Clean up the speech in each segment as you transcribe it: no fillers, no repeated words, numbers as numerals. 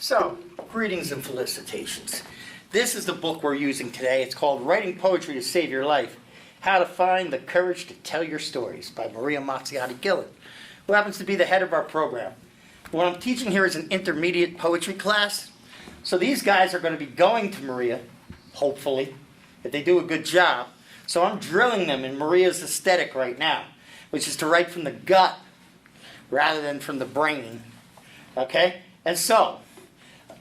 So, greetings and felicitations. This is the book we're using today. It's called Writing Poetry to Save Your Life, How to Find the Courage to Tell Your Stories by Maria Mazzotti-Gillen, who happens to be the head of our program. What I'm teaching here is an intermediate poetry class. So these guys are going to be going to Maria, hopefully, if they do a good job. So I'm drilling them in Maria's aesthetic right now, which is to write from the gut rather than from the brain. Okay? And so,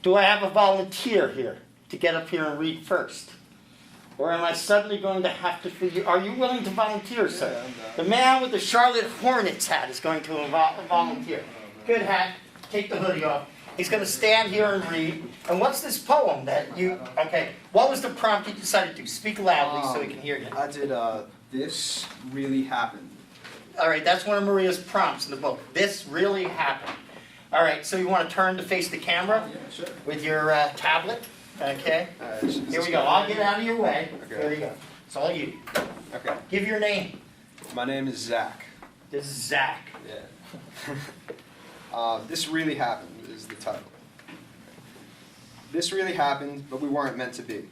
do I have a volunteer here to get up here and read first? Or am I suddenly going to have to figure... Are you willing to volunteer, sir? Yeah, the man with the Charlotte Hornets hat is going to volunteer. Good hat. Take the hoodie off. He's going to stand here and read. And what's this poem that you... Okay, what was the prompt you decided to do? Speak loudly so we can hear you. I did, This Really Happened. All right, that's one of Maria's prompts in the book. This really happened. All right, so you want to turn to face the camera? Yeah, sure. With your tablet? Okay. Here we go. I'll get out of your way. Okay. There you go. It's all you. Okay. Give your name. My name is Zach. This is Zach. Yeah. This Really Happened is the title. This really happened, but we weren't meant to be.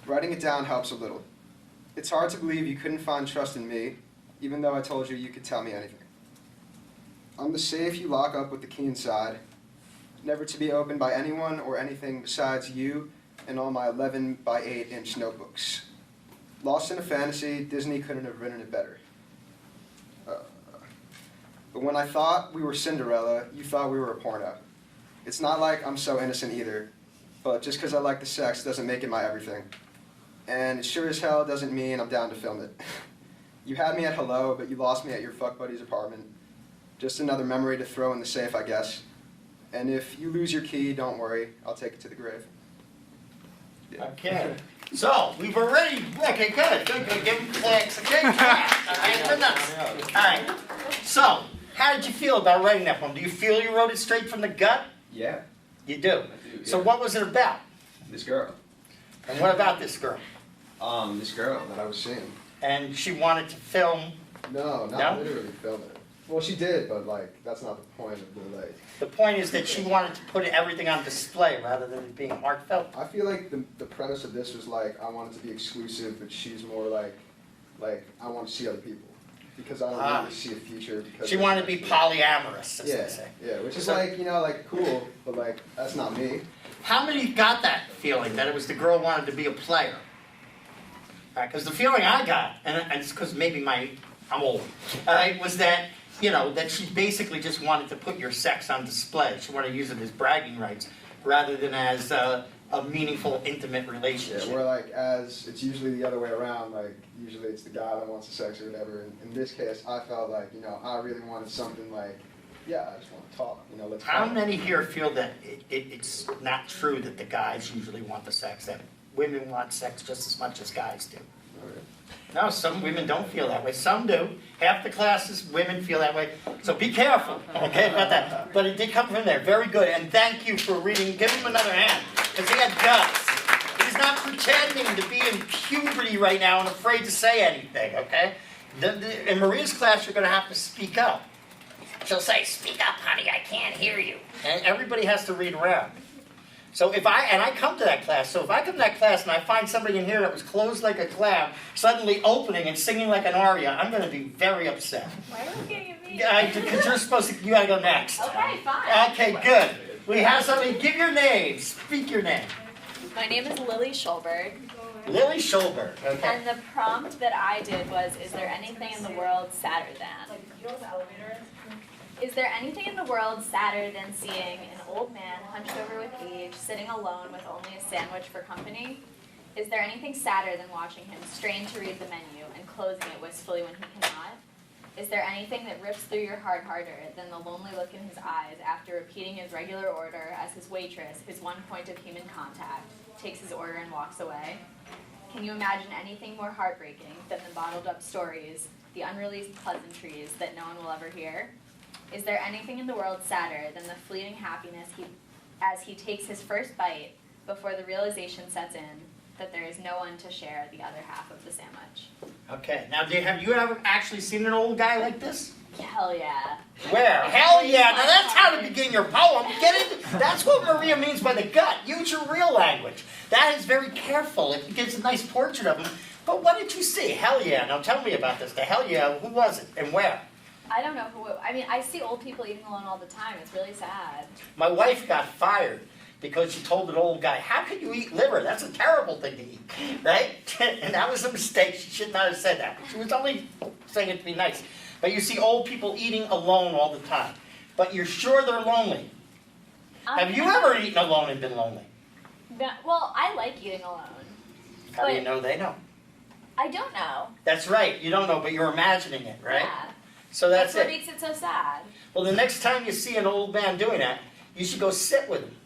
Writing it down helps a little. It's hard to believe you couldn't find trust in me, even though I told you you could tell me anything. I'm the safe you lock up with the key inside, never to be opened by anyone or anything besides you and all my 11 by 8-inch notebooks. Lost in a fantasy, Disney couldn't have written it better. But when I thought we were Cinderella, you thought we were a porno. It's not like I'm so innocent either, but just because I like the sex doesn't make it my everything. And it sure as hell doesn't mean I'm down to film it. You had me at hello, but you lost me at your fuck buddy's apartment. Just another memory to throw in the safe, I guess. And if you lose your key, don't worry. I'll take it to the grave. Yeah. Okay. So, we've already... Okay, good. Give him clicks. Okay, all right, good enough. All right. So, how did you feel about writing that poem? Do you feel you wrote it straight from the gut? Yeah. You do? I do, yeah. So what was it about? This girl. And what about this girl? This girl that I was seeing. And she wanted to film... No, not literally film it. Well, she did, but, like, that's not the point of the, like... The point is that she wanted to put everything on display rather than it being heartfelt. I feel like the premise of this was, like, I want it to be exclusive, but she's more like, I want to see other people. Because I don't really see a future. Because she wanted to be polyamorous, as they say. Yeah, which is, like, you know, like, cool, but, like, that's not me. How many got that feeling, that it was the girl wanted to be a player? Because the feeling I got, and it's because maybe I'm old, was that... You know, that she basically just wanted to put your sex on display. She wanted to use it as bragging rights rather than as a meaningful, intimate relationship. Yeah, where like, it's usually the other way around, like, usually it's the guy that wants the sex or whatever. In this case, I felt like, you know, I really wanted something like, yeah, I just want to talk, you know, let's How talk. many here feel that it's not true that the guys usually want the sex, that women want sex just as much as guys do? Okay. No, some women don't feel that way. Some do. Half the classes, women feel that way. So be careful, okay, about that. But it did come from there. Very good. And thank you for reading. Give him another hand, because he had guts. He's not pretending to be in puberty right now and afraid to say anything, okay? In Maria's class, you're going to have to speak up. She'll say, "Speak up, honey, I can't hear you." And everybody has to read around. So if I come to that class, so if I come to that class and I find somebody in here that was closed like a clam, suddenly opening and singing like an aria, I'm going to be very upset. Why are you looking at me? Because you're supposed to, you got to go next. Okay, fine. Okay, good. We have somebody, give your name, speak your name. My name is Lily Schulberg. Lily Schulberg, okay. And the prompt that I did was, is there anything in the world sadder than? Is there anything in the world sadder than seeing an old man hunched over with age, sitting alone with only a sandwich for company? Is there anything sadder than watching him strain to read the menu and closing it wistfully when he cannot? Is there anything that rips through your heart harder than the lonely look in his eyes after repeating his regular order as his waitress, his one point of human contact, takes his order and walks away? Can you imagine anything more heartbreaking than the bottled up stories, the unreleased pleasantries that no one will ever hear? Is there anything in the world sadder than the fleeting happiness as he takes his first bite before the realization sets in that there is no one to share the other half of the sandwich? Okay, now have you ever actually seen an old guy like this? hell yeah. Where? Hell yeah. Now that's how to begin your poem. Get it? That's what Maria means by the gut. Use your real language. That is very careful. It gives a nice portrait of him. But what did you see? Hell yeah. Now tell me about this. The hell yeah, who was it and where? I don't know who it, I mean, I see old people eating alone all the time. It's really sad. My wife got fired because she told an old guy, how could you eat liver? That's a terrible thing to eat, right? And that was a mistake. She should not have said that. She was only saying it to be nice. But you see old people eating alone all the time. But you're sure they're lonely. Have you ever eaten alone and been lonely? Well, I like eating alone. How do you know they know? I don't know. That's right. You don't know, but you're imagining it, right? Yeah. So that's what it. makes it so sad. Well, the next time you see an old man doing that, you should go sit with him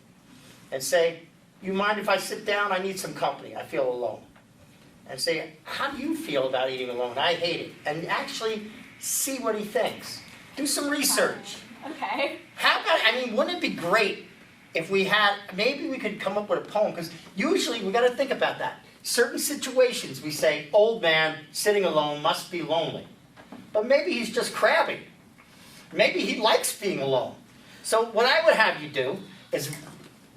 and say, you mind if I sit down? I need some company. I feel alone. And say, how do you feel about eating alone? I hate it. And actually see what he thinks. Do some research. Okay. How about, I mean, wouldn't it be great if we had, maybe we could come up with a poem, because usually we got to think about that. Certain situations we say, old man sitting alone must be lonely. But maybe he's just crabby. Maybe he likes being alone. So what I would have you do is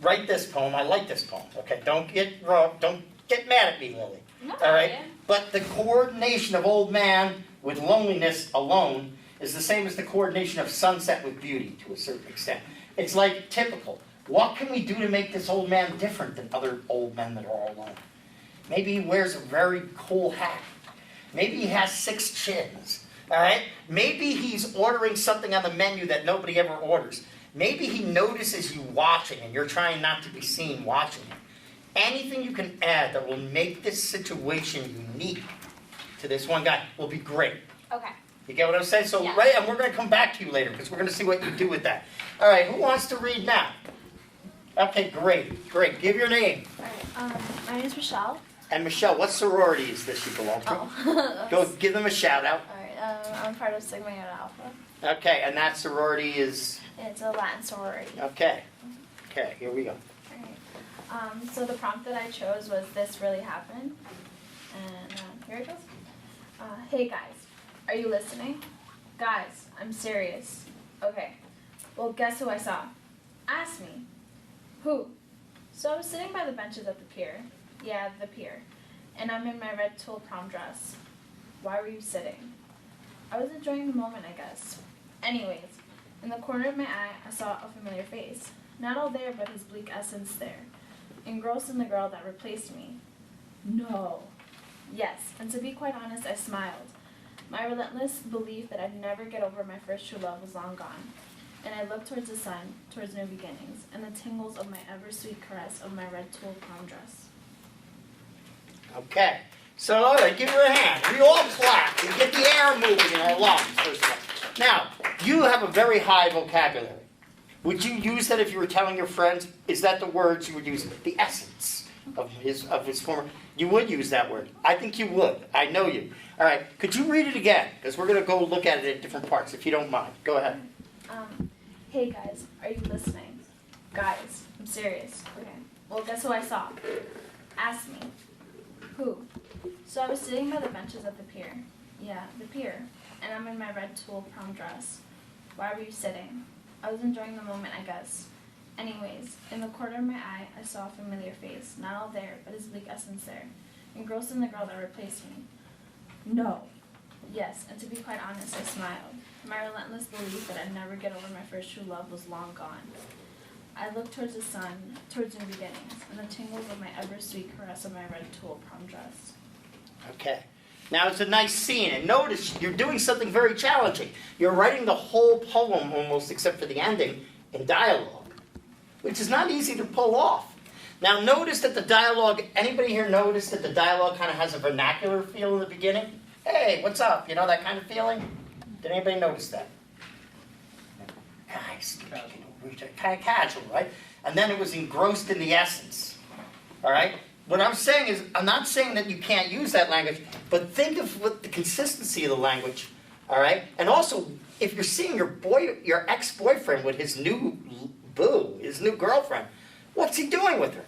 write this poem. I like this poem. Okay, don't get mad at me, Lily. No, all right? yeah. But the coordination of old man with loneliness alone is the same as the coordination of sunset with beauty to a certain extent. It's like typical. What can we do to make this old man different than other old men that are all alone? Maybe he wears a very cool hat. Maybe he has 6 chins. All right? Maybe he's ordering something on the menu that nobody ever orders. Maybe he notices you watching and you're trying not to be seen watching him. Anything you can add that will make this situation unique to this one guy will be great. Okay. You get what I'm saying? So, Yeah. right, and we're going to come back to you later because we're going to see what you do with that. All right, who wants to read now? Okay, great, great. Give your name. All right. My name is Michelle. And Michelle, what sorority is this you belong to? Oh. Go give them a shout out. All right. I'm part of Sigma Iota Alpha. Okay, and that sorority is? It's a Latin sorority. Okay. Okay, here we go. All right. So the prompt that I chose was "This really happened," and here it goes. Hey guys, are you listening? Guys, I'm serious. Okay. Well, guess who I saw? Ask me. Who? So I was sitting by the benches at the pier. Yeah, the pier. And I'm in my red tulle prom dress. Why were you sitting? I was enjoying the moment, I guess. Anyways, in the corner of my eye, I saw a familiar face. Not all there, but his bleak essence there. Engrossed in the girl that replaced me. No. Yes, and to be quite honest, I smiled. My relentless belief that I'd never get over my first true love was long gone. And I looked towards the sun, towards new beginnings, and the tingles of my ever-sweet caress of my red tulle prom dress. Okay. So, all right, give her a hand. We all clap. We get the air moving in our lungs, first of all. Now, you have a very high vocabulary. Would you use that if you were telling your friends? Is that the words you would use? The essence of his former... You would use that word. I think you would. I know you. All right. Could you read it again? Because we're going to go look at it at different parts, if you don't mind. Go ahead. Hey guys, are you listening? Guys, I'm serious. Okay. Well, guess who I saw? Ask me. Who? So I was sitting by the benches at the pier. Yeah, the pier. And I'm in my red tulle prom dress. Why were you sitting? I was enjoying the moment, I guess. Anyways, in the corner of my eye, I saw a familiar face. Not all there, but his bleak essence there. Engrossed in the girl that replaced me. No. Yes, and to be quite honest, I smiled. My relentless belief that I'd never get over my first true love was long gone. I looked towards the sun, towards new beginnings, and the tingles of my ever-sweet caress of my red tulle prom dress. Okay. Now, it's a nice scene, and notice you're doing something very challenging. You're writing the whole poem, almost except for the ending, in dialogue, which is not easy to pull off. Now, notice that the dialogue, anybody here notice that the dialogue kind of has a vernacular feel in the beginning? Hey, what's up? You know, that kind of feeling? Did anybody notice that? Guys, kind of casual, right? And then it was engrossed in the essence, all right? What I'm saying is, I'm not saying that you can't use that language, but think of what the consistency of the language, all right? And also, if you're seeing your ex-boyfriend with his new boo, his new girlfriend, what's he doing with her?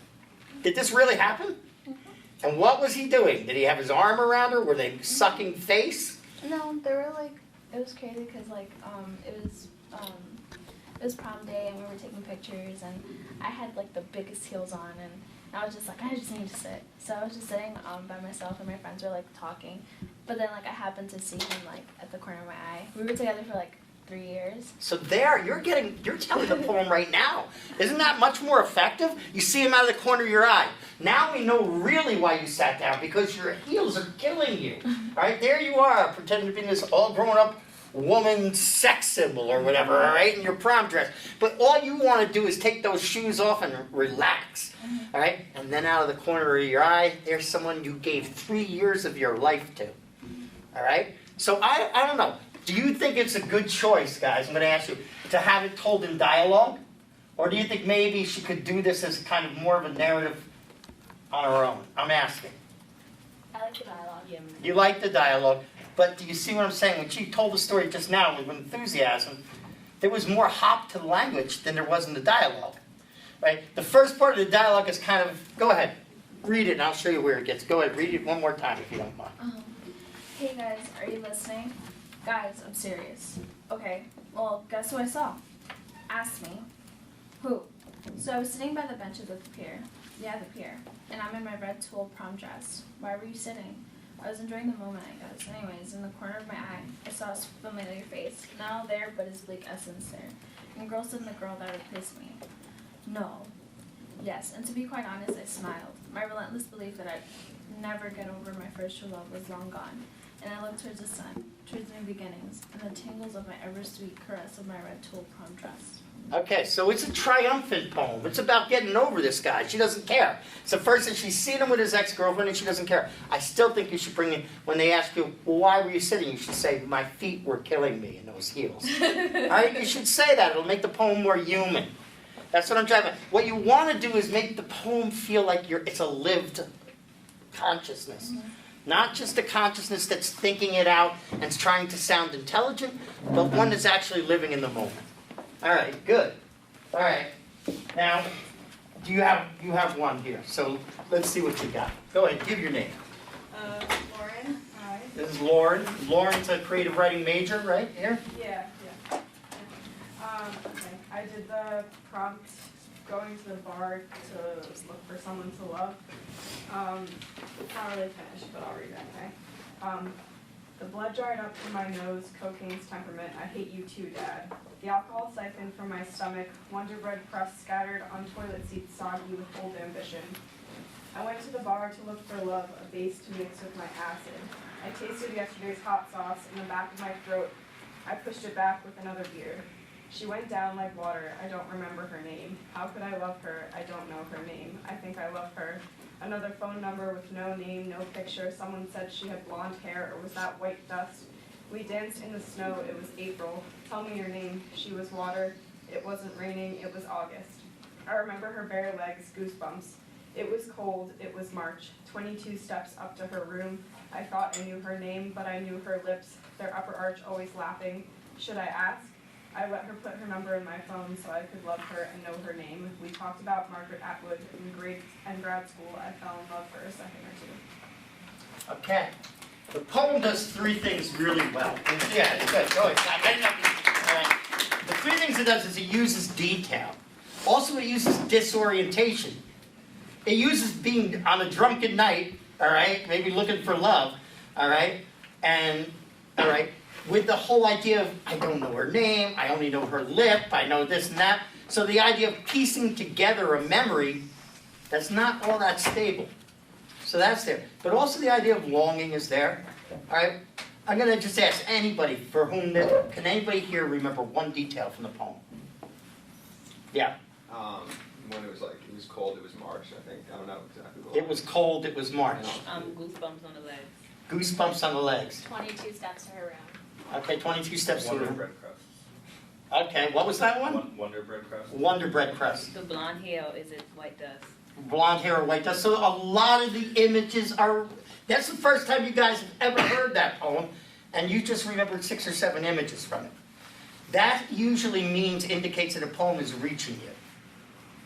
Did this really happen? Mm-hmm. And what was he doing? Did he have his arm around her? Were they sucking face? No, they were like It was crazy because it was prom day and we were taking pictures and I had like the biggest heels on and I was just like, I just need to sit. So I was just sitting by myself and my friends were like talking. But then like I happened to see him like at the corner of my eye. We were together for like 3 years. So there, you're telling the poem right now. Isn't that much more effective? You see him out of the corner of your eye. Now we know really why you sat down, because your heels are killing you. All right, there you are, pretending to be this all grown up woman sex symbol or whatever, all right, in your prom dress. But all you want to do is take those shoes off and relax, all right? And then out of the corner of your eye, there's someone you gave 3 years of your life to, all right? So I don't know. Do you think it's a good choice, guys, I'm going to ask you, to have it told in dialogue? Or do you think maybe she could do this as kind of more of a narrative on her own? I'm asking. I like the dialogue. Yeah. You like the dialogue, but do you see what I'm saying? When she told the story just now with enthusiasm, there was more hop to the language than there was in the dialogue, right? The first part of the dialogue is kind of, go ahead, read it and I'll show you where it gets. Go ahead, read it one more time if you don't mind. Hey guys, are you listening? Guys, I'm serious. Okay, well, guess who I saw? Ask me. Who? So I was sitting by the benches at the pier. Yeah, the pier. And I'm in my red tulle prom dress. Why were you sitting? I was enjoying the moment, I guess. Anyways, in the corner of my eye, I saw his familiar face. Not all there, but his bleak essence there. And girl said the girl that replaced me. No. Yes, and to be quite honest, I smiled. My relentless belief that I'd never get over my first true love was long gone. And I looked towards the sun, towards new beginnings, and the tingles of my ever-sweet caress of my red tulle prom dress. Okay, so it's a triumphant poem. It's about getting over this guy. She doesn't care. It's the first that she's seen him with his ex-girlfriend and she doesn't care. I still think you should bring in, when they ask you, well, why were you sitting? You should say, my feet were killing me in those heels. All right, you should say that. It'll make the poem more human. That's what I'm driving at. What you want to do is make the poem feel like it's a lived consciousness. Not just a consciousness that's thinking it out and trying to sound intelligent, but one that's actually living in the moment. All right, good. All right. Now, you have one here. So let's see what you got. Go ahead, give your name. Lauren. Hi. This is Lauren. Lauren's a creative writing major, right here? Yeah. Okay. I did the prompt going to the bar to look for someone to love. It's not really finished, but I'll read it anyway. The blood dried up from my nose, cocaine's temperament, I hate you too, Dad. The alcohol siphoned from my stomach, Wonder Bread crust scattered on toilet seats soggy with old ambition. I went to the bar to look for love, a base to mix with my acid. I tasted yesterday's hot sauce in the back of my throat. I pushed it back with another beer. She went down like water, I don't remember her name. How could I love her? I don't know her name. I think I love her. Another phone number with no name, no picture. Someone said she had blonde hair, or was that white dust? We danced in the snow, it was April. Tell me your name. She was water. It wasn't raining, it was August. I remember her bare legs, goosebumps. It was cold, it was March. 22 steps up to her room. I thought I knew her name, but I knew her lips, their upper arch always laughing. Should I ask? I let her put her number in my phone so I could love her and know her name. We talked about Margaret Atwood in grad school. I fell in love for a second or two. Okay. The poem does three things really well. Yeah, it's good. Go ahead. All right. The three things it does is it uses detail. Also, it uses disorientation. It uses being on a drunken night, all right, maybe looking for love, all right, and, all right, with the whole idea of, I don't know her name, I only know her lip, I know this and that. So the idea of piecing together a memory that's not all that stable. So that's there. But also the idea of longing is there. All right? I'm going to just ask anybody for whom that, can anybody here remember one detail from the poem? Yeah. When it was cold, it was March, I think. I don't know exactly what. It was cold, it was March. Goosebumps on the legs. Goosebumps on the legs. 22 steps to her room. Okay, 22 steps Wonder through. bread crust. Okay, what was that one? Wonder bread crust. Wonder bread crust. The blonde hair, is it white dust? Blonde hair or white dust. So a lot of the images are, that's the first time you guys have ever heard that poem, and you just remembered 6 or 7 images from it. That usually indicates that a poem is reaching you.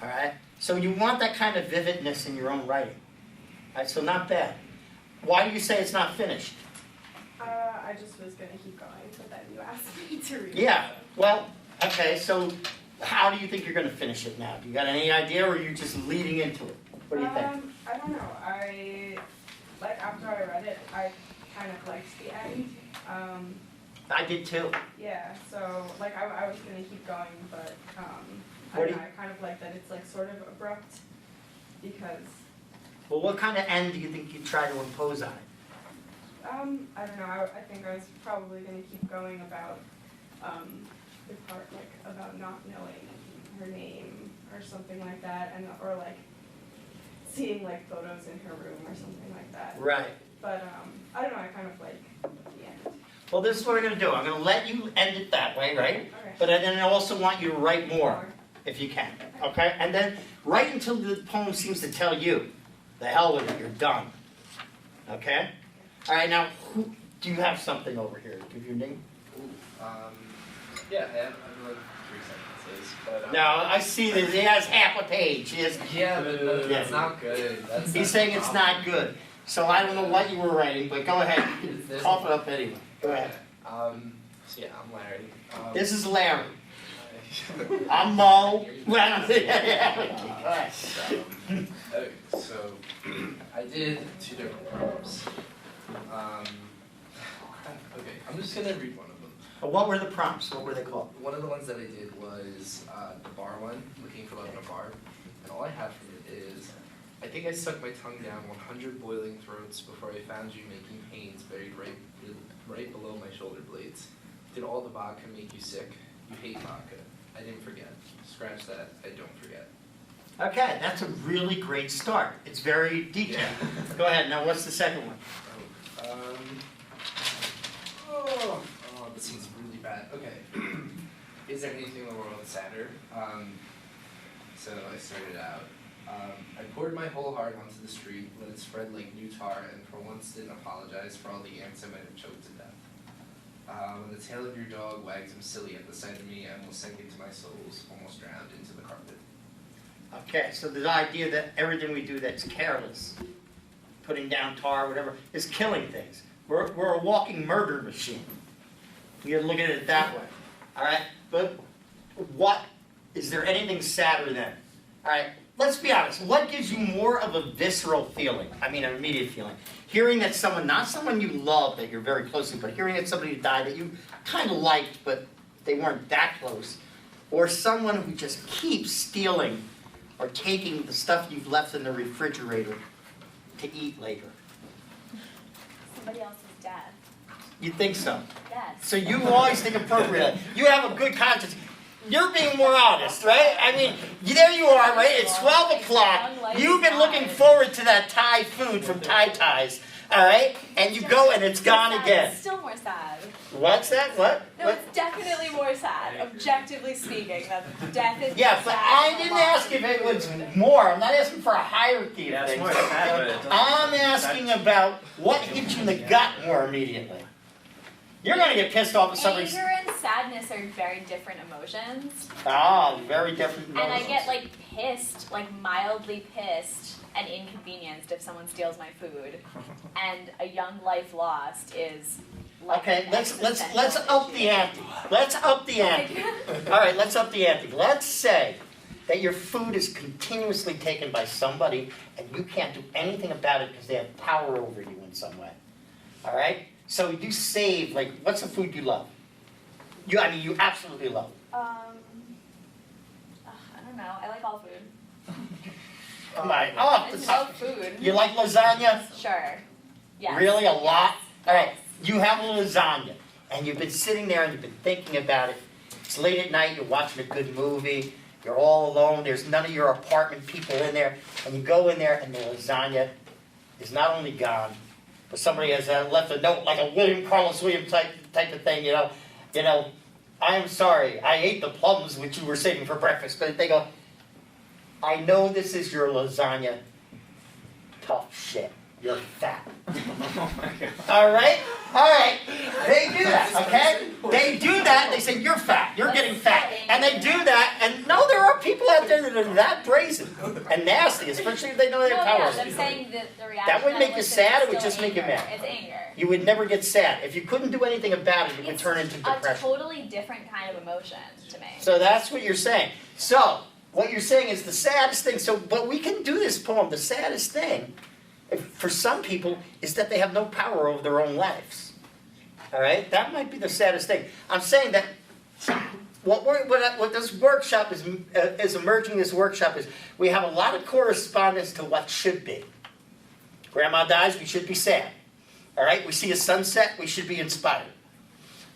All right? So you want that kind of vividness in your own writing. All right, so not bad. Why do you say it's not finished? I I just was gonna keep going, but then you asked me to read. Yeah, well, okay, so how do you think you're gonna finish it now? Do you got any idea, or are you just leading into it? What do you think? I don't know. After I read it, I kind of liked the end. I did too. Yeah, so I was gonna keep going, but I What don't do know. I kind of like that it's like sort of abrupt because Well, what kind of end do you think you'd try to impose on it? I don't know. I think I was probably gonna keep going about the part about not knowing her name or something like that, and or seeing photos in her room or something like that. Right. But I don't know. I kind of like the end. Well, this is what we're gonna do. I'm gonna let you end it that way, right? Okay. But then I also want you to write more, if you can, okay? And then write until the poem seems to tell you, the hell with it, you're done. Okay? All right, now, do you have something over here? Give your name. Yeah, I have like 3 sentences, but. No, I see that he has half a page. He has, Yeah, but Yeah. it's not good. he's saying it's not good. So I don't know what you were writing, but go ahead. Cough it up anyway. Go ahead. So yeah, I'm Larry. This is Larry. I'm Mo. Well, yeah. Go ahead. Okay, so I did 2 different prompts. Okay, I'm just gonna read one of them. What were the prompts? What were they called? One of the ones that I did was the bar one, looking for love in a bar. And all I have from it is, I think I stuck my tongue down 100 boiling throats before I found you making pains buried right below my shoulder blades. Did all the vodka make you sick? You hate vodka. I didn't forget. Scratch that. I don't forget. Okay, that's a really great start. It's very detailed. Go ahead. Now, what's the second one? Oh, this seems really bad. Okay. Is there anything in the world sadder? So I started out. I poured my whole heart onto the street, let it spread like new tar, and for once didn't apologize for all the ants I might have choked to death. When the tail of your dog wags him silly at the sight of me, and will sink into my soles, almost drowned into the carpet. Okay, so the idea that everything we do that's careless, putting down tar, whatever, is killing things. We're a walking murder machine. You gotta look at it that way. All right? But is there anything sadder than? All right, let's be honest. What gives you more of a visceral feeling? I mean, an immediate feeling. Hearing that someone, not someone you love that you're very close to, but hearing that somebody died that you kind of liked, but they weren't that close. Or someone who just keeps stealing or taking the stuff you've left in the refrigerator to eat later. Somebody else's dad. You think so? Yes. So you always think appropriately. You have a good conscience. You're being more honest, right? I mean, there you are, right? It's 12 o'clock. You've been looking forward to that Thai food from Thai Ties, all right? And you go and it's gone again. It's still more sad. What's that? What? No, it's definitely more sad, objectively speaking. That death is Yeah, more but sad I than didn't life. ask if it was more. I'm not asking for a hierarchy Yeah, of it's things. more sad, but it doesn't- I'm asking about what hits you in the gut more immediately. You're going to get pissed off at somebody's... Anger and sadness are very different emotions. Ah, very different And I emotions. get pissed, mildly pissed and inconvenienced if someone steals my food. And a young life lost is Okay, an let's existential up the issue. ante. Let's up the ante. All right, let's up the ante. Let's say that your food is continuously taken by somebody and you can't do anything about it because they have power over you in some way. All right? So you save, what's the food you love? You absolutely love. I don't know. I like all food. Come on. I love food. You like lasagna? Sure. Yes. Really? A lot? Yes. All right. You have a lasagna, and you've been sitting there and you've been thinking about it. It's late at night, you're watching a good movie, you're all alone, there's none of your apartment people in there, and you go in there and the lasagna is not only gone, but somebody has left a note like a Carlos Williams type of thing, you know, I am sorry, I ate the plums which you were saving for breakfast, but they go, I know this is your lasagna, tough shit. You're fat. All right? All right. They do that, okay? They do that. They say, you're fat. You're getting fat. And they do that, and no, there are people out there that are that brazen and nasty, especially if they know their No, power. yeah, I'm saying that the reaction. That would make you elicits sad, is it would still just make you anger. mad. It's anger. You would never get sad. If you couldn't do anything about it, you would turn into A depression. totally different kind of emotion to me. So that's what you're saying. So, what you're saying is the saddest thing. So, but we can do this poem. The saddest thing, for some people, is that they have no power over their own lives. All right? That might be the saddest thing. I'm saying that what this workshop is emerging, this workshop is, we have a lot of correspondence to what should be. Grandma dies, we should be sad. All right? We see a sunset, we should be inspired.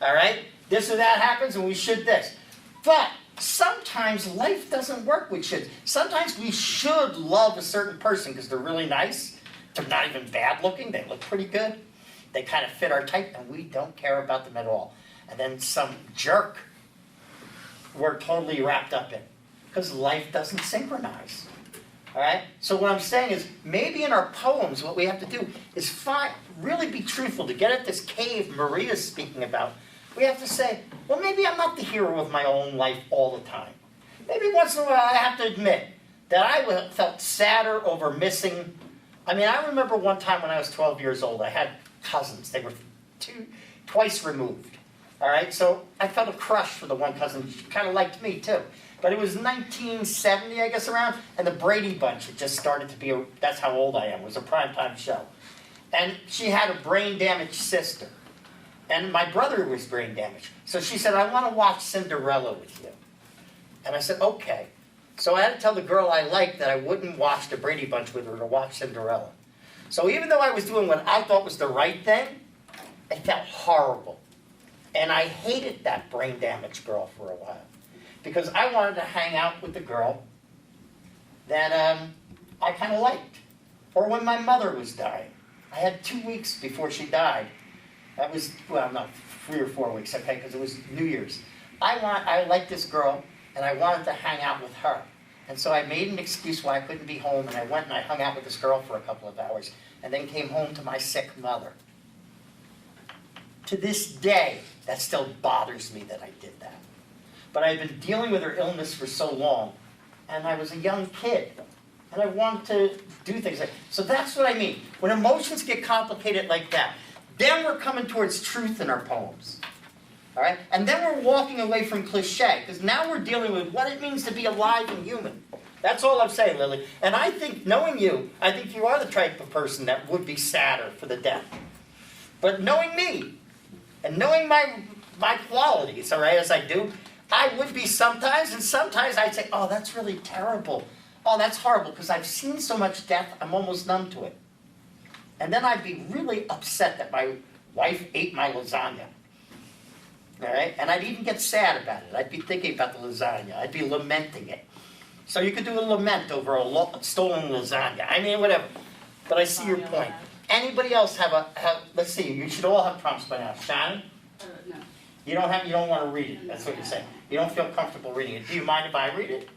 All right? This or that happens, and we should this. But sometimes life doesn't work with should. Sometimes we should love a certain person because they're really nice. They're not even bad looking. They look pretty good. They kind of fit our type, and we don't care about them at all. And then some jerk we're totally wrapped up in because life doesn't synchronize. All right? So what I'm saying is maybe in our poems what we have to do is really be truthful to get at this cave Maria's speaking about. We have to say, well, maybe I'm not the hero of my own life all the time. Maybe once in a while I have to admit that I felt sadder over missing. I mean, I remember one time when I was 12 years old, I had cousins. They were twice removed. All right, so I felt a crush for the one cousin. She kind of liked me too. But it was 1970, I guess, around, and the Brady Bunch had just started to be, that's how old I am, it was a primetime show. And she had a brain-damaged sister. And my brother was brain damaged. So she said, I want to watch Cinderella with you. And I said, okay. So I had to tell the girl I liked that I wouldn't watch the Brady Bunch with her to watch Cinderella. So even though I was doing what I thought was the right thing, I felt horrible. And I hated that brain damaged girl for a while. Because I wanted to hang out with the girl that I kind of liked. Or when my mother was dying. I had 2 weeks before she died. That was, well, not 3 or 4 weeks, okay, because it was New Year's. I liked this girl, and I wanted to hang out with her. And so I made an excuse why I couldn't be home, and I went and I hung out with this girl for a couple of hours, and then came home to my sick mother. To this day, that still bothers me that I did that. But I've been dealing with her illness for so long, and I was a young kid, and I wanted to do things like, so that's what I mean. When emotions get complicated like that, then we're coming towards truth in our poems. All right? And then we're walking away from cliche, because now we're dealing with what it means to be alive and human. That's all I'm saying, Lily. And I think, knowing you, I think you are the type of person that would be sadder for the death. But knowing me, and knowing my qualities, all right, as I do, I would be sometimes, and sometimes I'd say, oh, that's really terrible. Oh, that's horrible, because I've seen so much death, I'm almost numb to it. And then I'd be really upset that my wife ate my lasagna. All right? And I'd even get sad about it. I'd be thinking about the lasagna. I'd be lamenting it. So you could do a lament over a stolen lasagna. I mean, whatever. But I see your point. Anybody else have let's see, you should all have prompts by now. Shannon? No. You don't want to read it. That's what you're saying. You don't feel comfortable reading it. Do you mind if I read it?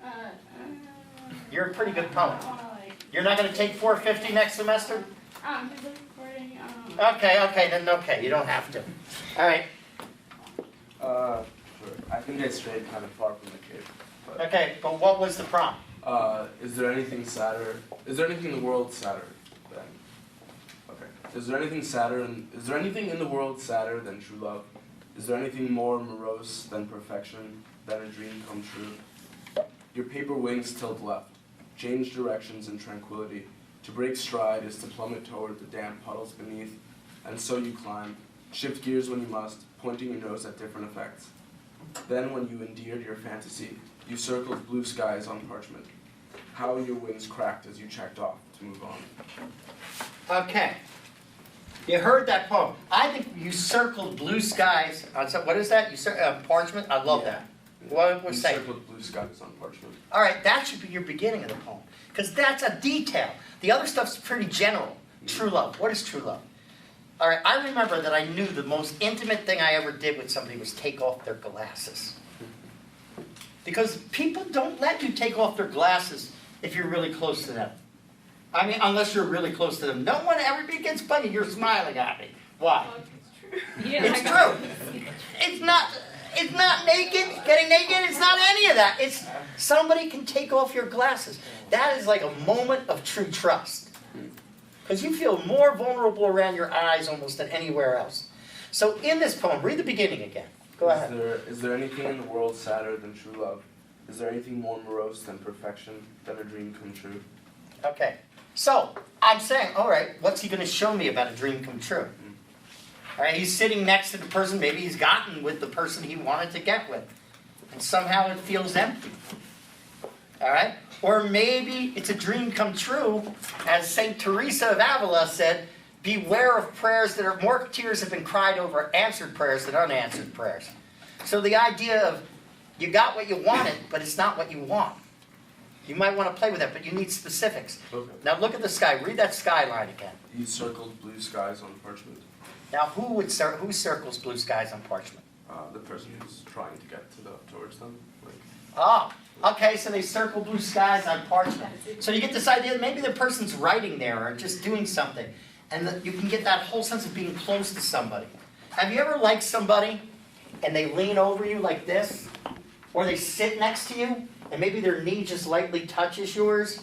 You're a pretty good poet. You're not going to take 450 next semester? Because of recording, Okay, you don't have to. All right. Sure. I think I strayed kind of far from the cave. But, Okay, but what was the prompt? is there anything sadder? Is there anything in the world sadder than? Okay. Is there anything in the world sadder than true love? Is there anything more morose than perfection, than a dream come true? Your paper wings tilt left, change directions in tranquility. To break stride is to plummet toward the damp puddles beneath, and so you climb. Shift gears when you must, pointing your nose at different effects. Then when you endeared your fantasy, you circled blue skies on parchment. How your wings cracked as you checked off to move on. Okay. You heard that poem. I think you circled blue skies on some, what is that? Parchment? I love that. What was You that? circled blue skies on parchment. All right, that should be your beginning of the poem. Because that's a detail. The other stuff's pretty general. True love. What is true love? All right, I remember that I knew the most intimate thing I ever did with somebody was take off their glasses. Because people don't let you take off their glasses if you're really close to them. I mean, unless you're really close to them. No one ever gets funny, you're smiling at me. Why? Yeah, It's true. It's not, It's not naked, getting naked, it's not any of that. It's somebody can take off your glasses. That is like a moment of true trust. Because you feel more vulnerable around your eyes almost than anywhere else. So in this poem, read the beginning again. Go ahead. Is there anything in the world sadder than true love? Is there anything more morose than perfection, than a dream come true? Okay. So I'm saying, all right, what's he going to show me about a dream come true? All right, he's sitting next to the person, maybe he's gotten with the person he wanted to get with. And somehow it feels empty. All right? Or maybe it's a dream come true, as St. Teresa of Avila said, beware of prayers that are, more tears have been cried over answered prayers than unanswered prayers. So the idea of you got what you wanted, but it's not what you want. You might want to play with that, but you need specifics. Okay. Now look at the sky. Read that skyline again. He circled blue skies on parchment. Now who circles blue skies on parchment? The person who's trying to get towards them. Like, Ah, okay, so they circle blue skies on parchment. So you get this idea that maybe the person's writing there or just doing something. And that you can get that whole sense of being close to somebody. Have you ever liked somebody and they lean over you like this? Or they sit next to you and maybe their knee just lightly touches yours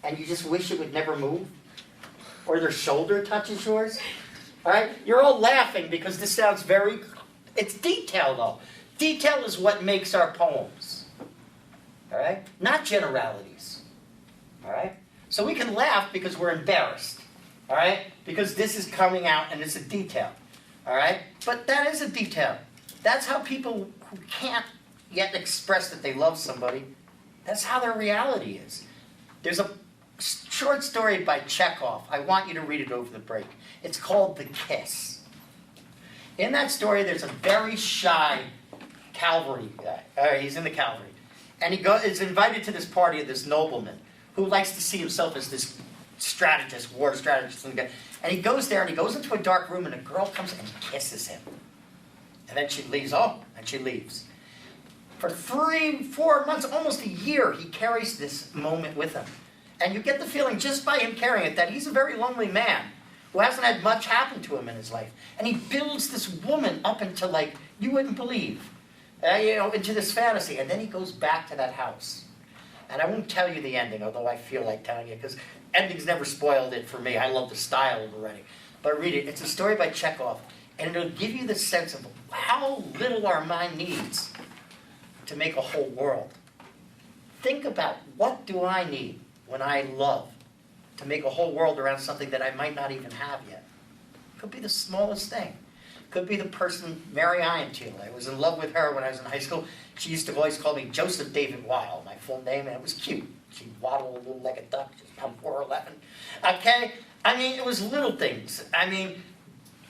and you just wish it would never move? Or their shoulder touches yours? All right? You're all laughing because this sounds very... It's detail, though. Detail is what makes our poems. All right? Not generalities. All right? So we can laugh because we're embarrassed. All right? Because this is coming out and it's a detail. All right? But that is a detail. That's how people who can't yet express that they love somebody, that's how their reality is. There's a short story by Chekhov. I want you to read it over the break. It's called The Kiss. In that story, there's a very shy cavalry guy. He's in the cavalry. And he is invited to this party of this nobleman who likes to see himself as this strategist, war strategist. And he goes there and he goes into a dark room and a girl comes and kisses him. And then she leaves. Oh, and she leaves. For 3-4 months, almost a year, he carries this moment with him. And you get the feeling just by him carrying it that he's a very lonely man who hasn't had much happen to him in his life. And he builds this woman up into like, you wouldn't believe, into this fantasy. And then he goes back to that house. And I won't tell you the ending, although I feel like telling you, because endings never spoiled it for me. I love the style of the writing. But read it. It's a story by Chekhov. And it'll give you the sense of how little our mind needs to make a whole world. Think about, what do I need when I love to make a whole world around something that I might not even have yet? Could be the smallest thing. Could be the person, Mary Iantile. I was in love with her when I was in high school. She used to always call me Joseph David Weil, my full name, and it was cute. She'd waddle a little like a duck, just about 4'11". Okay? I mean, it was little things.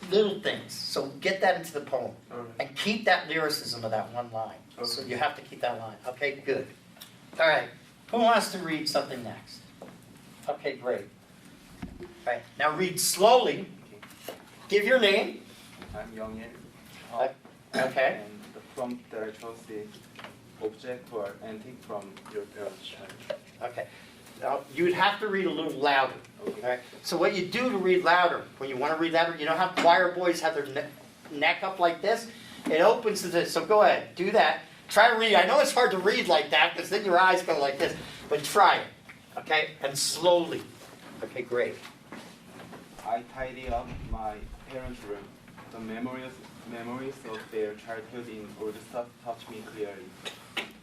Little things. So get that into the poem. All right. And keep that lyricism of that one line. Okay. So you have to keep that line. Okay, good. All right. Who wants to read something next? Okay, great. All right. Now read slowly. Give your name. I'm Young Okay. and the prompt that I chose is object or antique from your parents' child. Okay. Now, you'd have to read a little louder. Okay. All right. So what you do to read louder, when you want to read louder, you know how choir boys have their neck up like this? It opens to this. So go ahead. Do that. Try to read. I know it's hard to read like that because then your eyes go like this. But try it. Okay? And slowly. Okay, great. I tidy up my parents' room. The memories of their childhood in old stuff touch me clearly.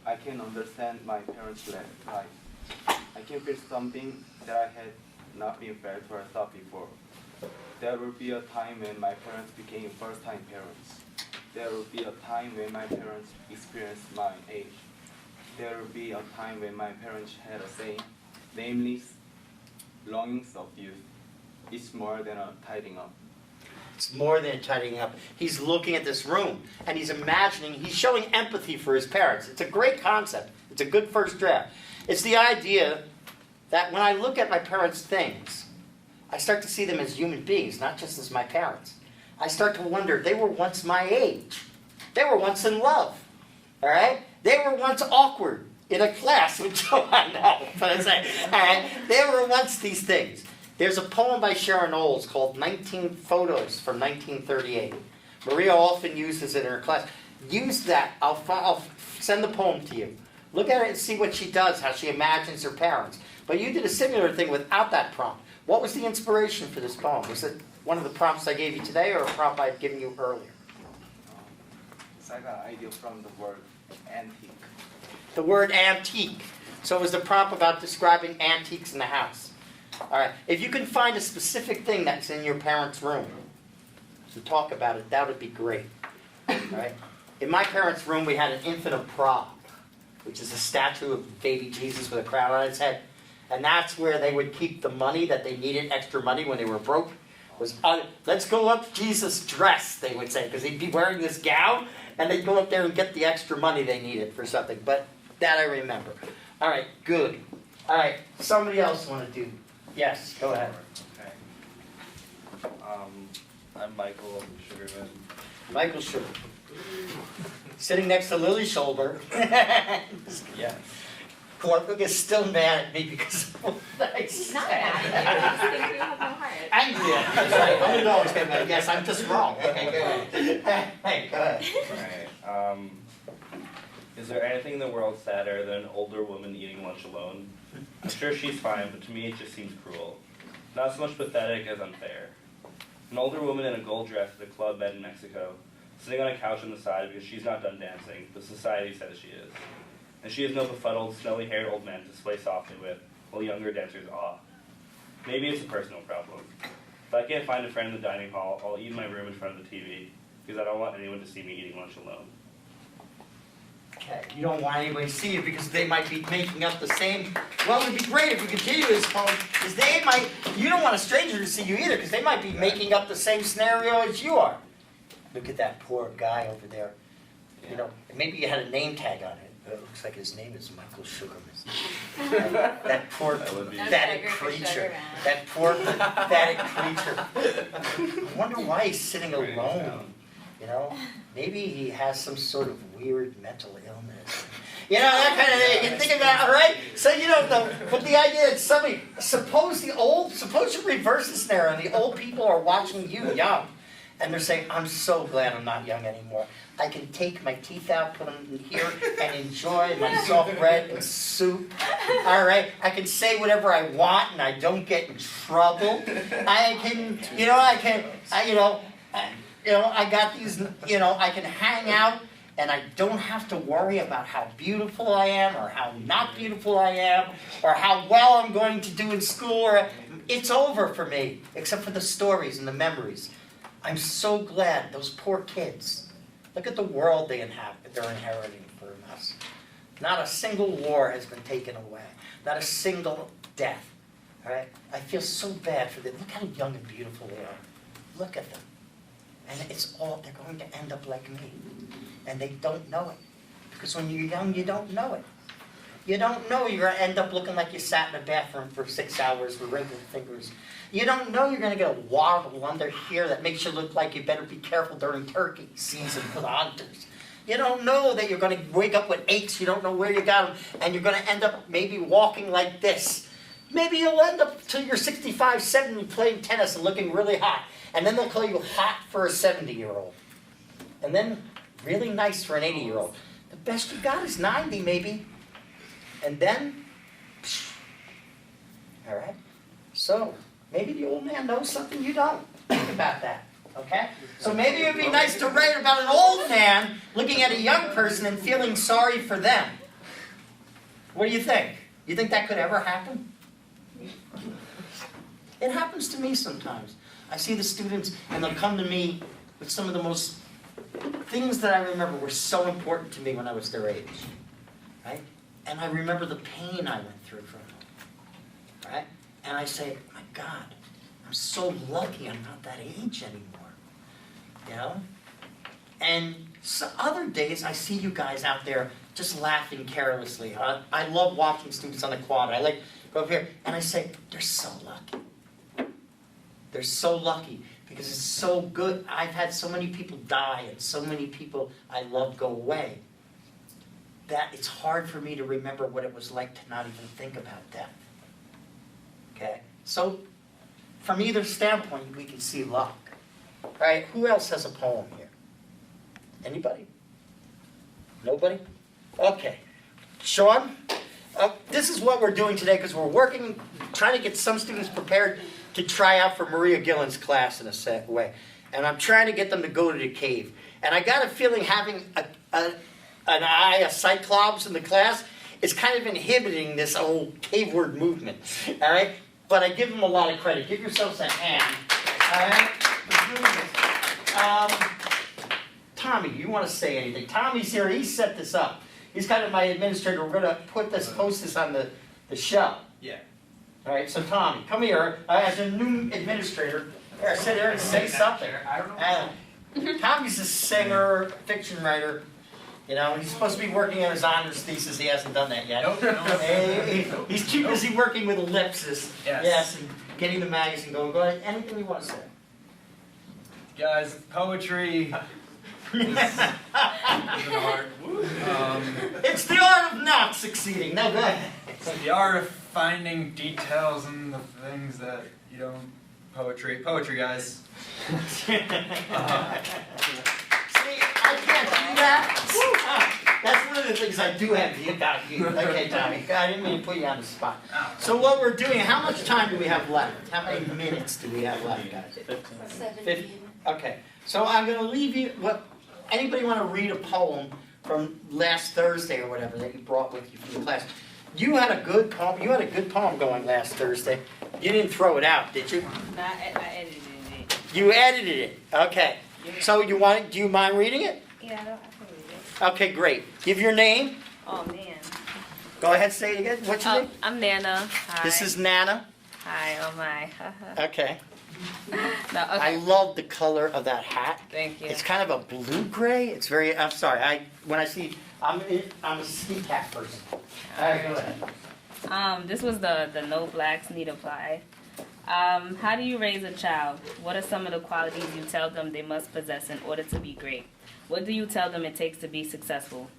I can understand my parents' life. I can feel something that I had not been felt or thought before. There will be a time when my parents became first-time parents. There will be a time when my parents experienced my age. There will be a time when my parents had a saying, namely, longings of youth. It's more than a tidying up. It's more than tidying up. He's looking at this room and he's imagining, he's showing empathy for his parents. It's a great concept. It's a good first draft. It's the idea that when I look at my parents' things, I start to see them as human beings, not just as my parents. I start to wonder, they were once my age. They were once in love. All right? They were once awkward in a class with Joanne. No, but I say, all right? They were once these things. There's a poem by Sharon Olds called 19 Photos from 1938. Maria often uses it in her class. use that. I'll send the poem to you. Look at it and see what she does, how she imagines her parents. But you did a similar thing without that prompt. What was the inspiration for this poem? Was it one of the prompts I gave you today or a prompt I had given you earlier? So I got an idea from the word antique. The word antique. So it was the prompt about describing antiques in the house. All right. If you can find a specific thing that's in your parents' room and talk about it, that would be great. All right. In my parents' room, we had an infant of Prague, which is a statue of baby Jesus with a crown on his head. And that's where they would keep the money that they needed, extra money when they were broke. Was let's go up Jesus' dress, they would say, because he'd be wearing this gown, and they'd go up there and get the extra money they needed for something. But that I remember. All right, good. All right, somebody else want to do? Yes, go ahead. Okay. I'm Michael Sugarman. Michael Sugar. Sitting next to Lily Shoulder. Yes. Corporal is still mad at me because of what I He's said. not mad at you. I just think you have no heart. Angry at me. That's right. I'm gonna always get mad. Yes, I'm just wrong. Okay, go ahead. Hey, go ahead. Alright. Is there anything in the world sadder than an older woman eating lunch alone? I'm sure she's fine, but to me it just seems cruel. Not so much pathetic as unfair. An older woman in a gold dress at a club med in Mexico, sitting on a couch on the side because she's not done dancing, but society says she is. And she has no befuddled, snowy-haired old man to sway softly with, while younger dancers awe. Maybe it's a personal problem. If I can't find a friend in the dining hall, I'll eat in my room in front of the TV, because I don't want anyone to see me eating lunch alone. Okay, you don't want anybody to see you because they might be making up the same. Well, it'd be great if we continue this poem, because they might. You don't want a stranger to see you either, because they might be making up the same scenario as you are. Look at that poor guy over there. You know, maybe you had a name tag on it. But it looks like his name is Michael Sugarman. That poor pathetic creature. That poor pathetic creature. I wonder why he's sitting alone. You know, maybe he has some sort of weird mental illness. You know, that kind of thing. You think about, all right? So, you know, but the idea that somebody, suppose you reverse the scenario and the old people are watching you young. And they're saying, I'm so glad I'm not young anymore. I can take my teeth out, put them in here, and enjoy my soft bread and soup. All right? I can say whatever I want, and I don't get in trouble. I can, I got these, I can hang out, and I don't have to worry about how beautiful I am, or how not beautiful I am, or how well I'm going to do in school. It's over for me, except for the stories and the memories. I'm so glad those poor kids. Look at the world they're inheriting from us. Not a single war has been taken away. Not a single death. All right? I feel so bad for them. Look how young and beautiful they are. Look at them. And they're going to end up like me. And they don't know it. Because when you're young, you don't know it. You don't know you're going to end up looking like you sat in a bathroom for 6 hours with wrinkled fingers. You don't know you're going to get a waddle under here that makes you look like you better be careful during turkey season for the hunters. You don't know that you're going to wake up with aches, you don't know where you got them, and you're going to end up maybe walking like this. Maybe you'll end up till you're 65, 70 playing tennis and looking really hot. And then they'll call you hot for a 70-year-old. And then really nice for an 80-year-old. The best you got is 90 maybe. And then, all right? So, maybe the old man knows something you don't. Think about that, okay? So maybe it would be nice to write about an old man looking at a young person and feeling sorry for them. What do you think? You think that could ever happen? It happens to me sometimes. I see the students and they'll come to me with some of the most things that I remember were so important to me when I was their age, right? And I remember the pain I went through from them, right? And I say, my God, I'm so lucky I'm not that age anymore, you know? And so other days I see you guys out there just laughing carelessly. I love watching students on the quad. I like go up here and I say, they're so lucky. They're so lucky because it's so good. I've had so many people die and so many people I love go away that it's hard for me to remember what it was like to not even think about death. Okay? So, from either standpoint, we can see luck. All right, who else has a poem here? Anybody? Nobody? Okay. Sean, this is what we're doing today because we're working, trying to get some students prepared to try out for Maria Gillen's class in a set way. And I'm trying to get them to go to the cave. And I got a feeling having a cyclops in the class is kind of inhibiting this old cave word movement. All right? But I give them a lot of credit. Give yourselves a hand. All right? For doing this. Tommy, you want to say anything? Tommy's here. He set this up. He's kind of my administrator. We're going to post this on the show. Yeah. All right, so Tommy, come here. As a new administrator, here, sit here and say something. I don't know. Tommy's a singer, fiction writer. You know, he's supposed to be working on his honors thesis. He hasn't done that yet. Nope. He's too busy working with ellipsis. Yes. And getting the magazine going. Go ahead. Anything you want to say. Guys, poetry is an art. It's the art of not succeeding. Now go ahead. It's the art of finding details in the things that you don't. Poetry, guys. See, I can't do that. That's one of the things I do have about you. Okay, Tommy. I didn't mean to put you on the spot. So what we're doing, how much time do we have left? How many minutes do we have left, guys? 15. Okay. So I'm going to leave you, anybody want to read a poem from last Thursday or whatever that you brought with you from the class? You had a good poem. You had a good poem going last Thursday. You didn't throw it out, did you? No, I edited it. You edited it. Okay. So do you mind reading it? Yeah, I can read it. Okay, great. Give your name. Oh, man. Go ahead, say it again. What's your name? I'm Nana. Hi. This is Nana. Hi, oh my. Okay. No, okay. I love the color of that hat. Thank you. It's kind of a blue-gray. It's very, I'm sorry. I'm a ski hat person. All right, go ahead. This was the No Blacks Need Apply. How do you raise a child? What are some of the qualities you tell them they must possess in order to be great? What do you tell them it takes to be successful?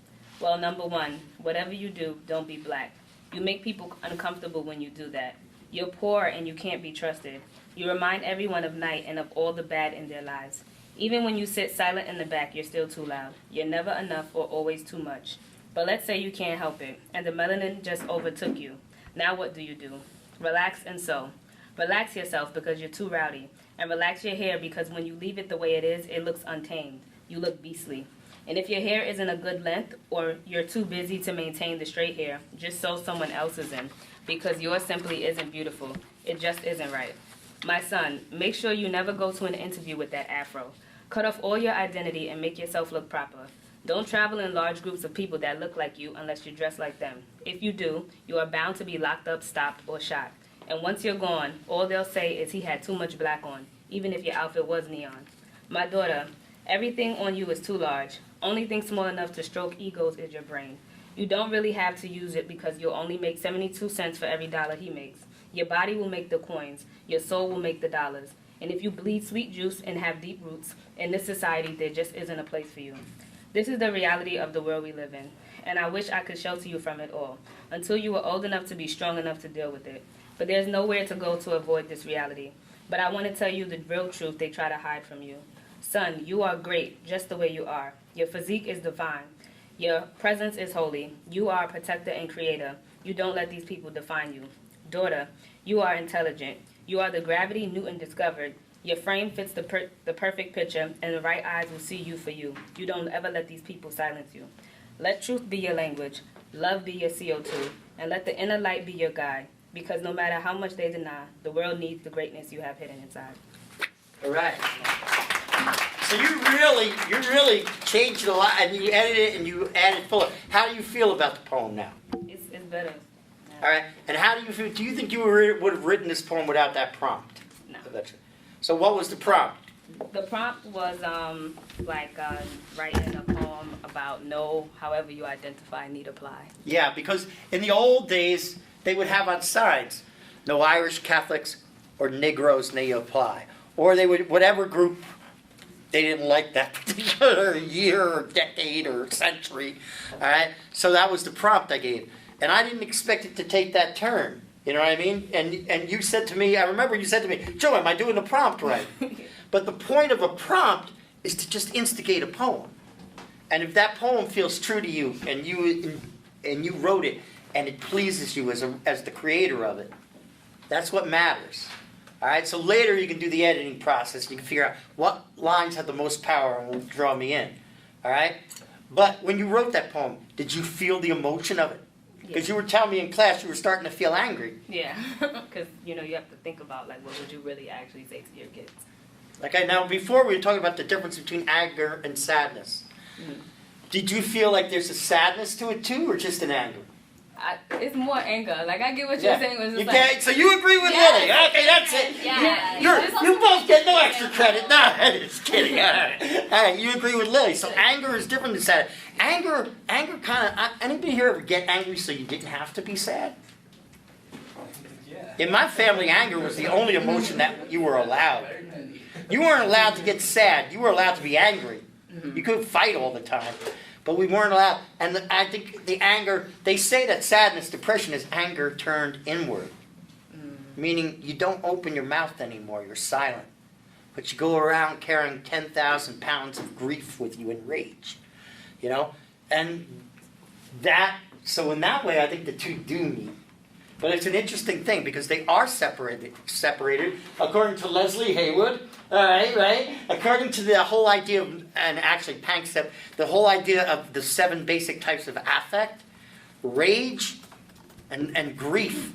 Well, number one, whatever you do, don't be black. You make people uncomfortable when you do that. You're poor and you can't be trusted. You remind everyone of night and of all the bad in their lives. Even when you sit silent in the back, you're still too loud. You're never enough or always too much. But let's say you can't help it, and the melanin just overtook you. Now what do? Relax and sew. Relax yourself because you're too rowdy. And relax your hair because when you leave it the way it is, it looks untamed. You look beastly. And if your hair isn't a good length or you're too busy to maintain the straight hair, just sew someone else's in because yours simply isn't beautiful. It just isn't right. My son, make sure you never go to an interview with that afro. Cut off all your identity and make yourself look proper. Don't travel in large groups of people that look like you unless you dress like them. If you do, you are bound to be locked up, stopped, or shot. And once you're gone, all they'll say is he had too much black on, even if your outfit was neon. My daughter, everything on you is too large. Only thing small enough to stroke egos is your brain. You don't really have to use it because you'll only make 72 cents for every dollar he makes. Your body will make the coins. Your soul will make the dollars. And if you bleed sweet juice and have deep roots, in this society there just isn't a place for you. This is the reality of the world we live in, and I wish I could shelter you from it all, until you were old enough to be strong enough to deal with it. But there's nowhere to go to avoid this reality. But I want to tell you the real truth they try to hide from you. Son, you are great, just the way you are. Your physique is divine. Your presence is holy. You are a protector and creator. You don't let these people define you. Daughter, you are intelligent. You are the gravity Newton discovered. Your frame fits the perfect picture, and the right eyes will see you for you. You don't ever let these people silence you. Let truth be your language, love be your CO2, and let the inner light be your guide. Because no matter how much they deny, the world needs the greatness you have hidden inside. All right. So you really changed it a lot, and you edited it, and you added fuller. How do you feel about the poem now? It's better. All right. And how do you feel? Do you think you would have written this poem without that prompt? No. So what was the prompt? The prompt was writing a poem about no, however you identify, need apply. Yeah, because in the old days, they would have on signs, no Irish Catholics or Negroes may apply. Or they would, whatever group, they didn't like that particular year or decade or century. All right? So that was the prompt I gave. And I didn't expect it to take that turn. You know what I mean? And you said to me, I remember you said to me, Joe, am I doing the prompt right? But the point of a prompt is to just instigate a poem. And if that poem feels true to you, and you wrote it, and it pleases you as the creator of it, that's what matters. All right. So later you can do the editing process. You can figure out what lines have the most power and will draw me in. All right. But when you wrote that poem, did you feel the emotion of it? Because you were telling me in class you were starting to feel angry. Yeah, because you have to think about like what would you really actually say to your kids. Okay, now before we were talking about the difference between anger and sadness. Mm-hmm. Did you feel like there's a sadness to it too, or just an anger? It's more anger. Like I get what you're saying. Was just Okay, so you agree with Lily. Okay, that's it. Yeah. You both get no extra credit. No, just kidding. All right, you agree with Lily. So anger is different than sad. Anger kind of. Anybody here ever get angry so you didn't have to be sad? Yeah. In my family, anger was the only emotion that you were allowed. You weren't allowed to get sad. You were allowed to be angry. You could fight all the time. But we weren't allowed. And I think the anger, they say that sadness, depression is anger turned inward. Meaning you don't open your mouth anymore. You're silent. But you go around carrying 10,000 pounds of grief with you and rage. And so in that way, I think the two do meet. But it's an interesting thing because they are separated according to Leslie Haywood, right? According to the whole idea of, and actually Pank said, the whole idea of the 7 basic types of affect, rage and grief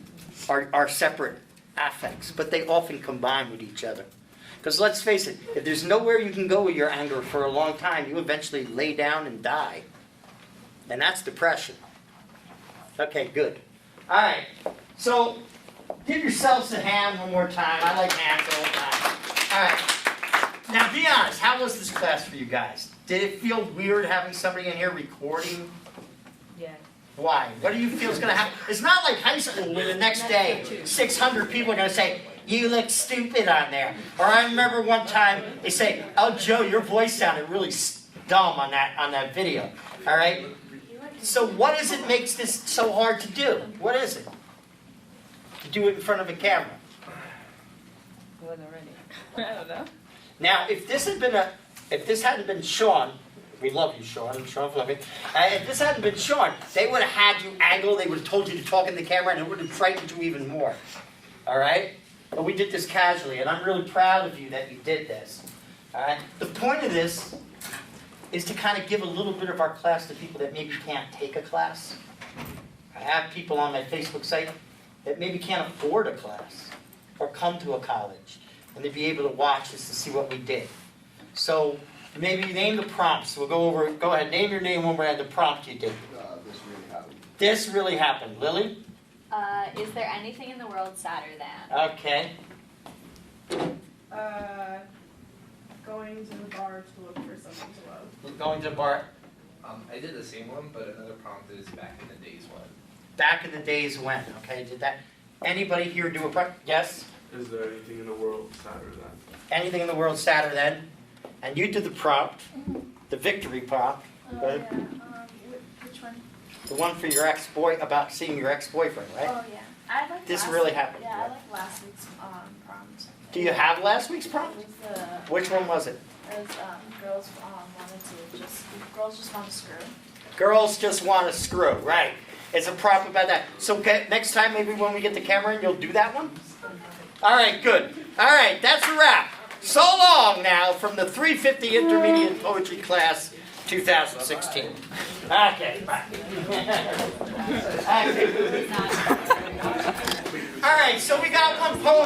are separate affects, but they often combine with each other. Because let's face it, if there's nowhere you can go with your anger for a long time, you eventually lay down and die. And that's depression. Okay, good. All right, so give yourselves a hand one more time. I like hands all the time. All right. Now, be honest. How was this class for you guys? Did it feel weird having somebody in here recording? Yeah. Why? What do you feel is going to happen? It's not like high school where the next day 600 people are going to say, "You look stupid on there." Or I remember one time they say, "Oh, Joe, your voice sounded really dumb on that video." All right. So what is it makes this so hard to do? What is it? To do it in front of a camera. I wasn't ready. I don't know. Now, if this hadn't been Sean, we love you, Sean, and Sean Fleming. If this hadn't been Sean, they would have had you angle. They would have told you to talk in the camera, and it would have frightened you even more. All right? But we did this casually, and I'm really proud of you that you did this. All right? The point of this is to kind of give a little bit of our class to people that maybe can't take a class. I have people on my Facebook site that maybe can't afford a class or come to a college, and they'd be able to watch this to see what we did. So maybe name the prompts. We'll go over. Go ahead. Name your name when we're at the prompt you did. This really happened. This really happened. Lily? Is there anything in the world sadder than? Okay. Going to the bar to look for someone to love. Going to the bar. I did the same one, but another prompt is back in the days when. Back in the days when. Okay. Did that? Anybody here do a prompt? Yes. Is there anything in the world sadder than? Anything in the world sadder than? And you did the prompt, the victory prompt. Oh, yeah. Which one? The one for your ex-boy, about seeing your ex-boyfriend, right? Oh, yeah. I like This really happened. Yeah, I like last week's prompt. Do you have last week's prompt? It was Which one was it? It was girls girls just want to screw. Girls just want to screw, right? It's a prompt about that. So next time, maybe when we get the camera in, you'll do that one? All right, good. All right, that's a wrap. So long now from the 350 Intermediate Poetry Class 2016. Okay, bye. Okay. All right, so we got one poem.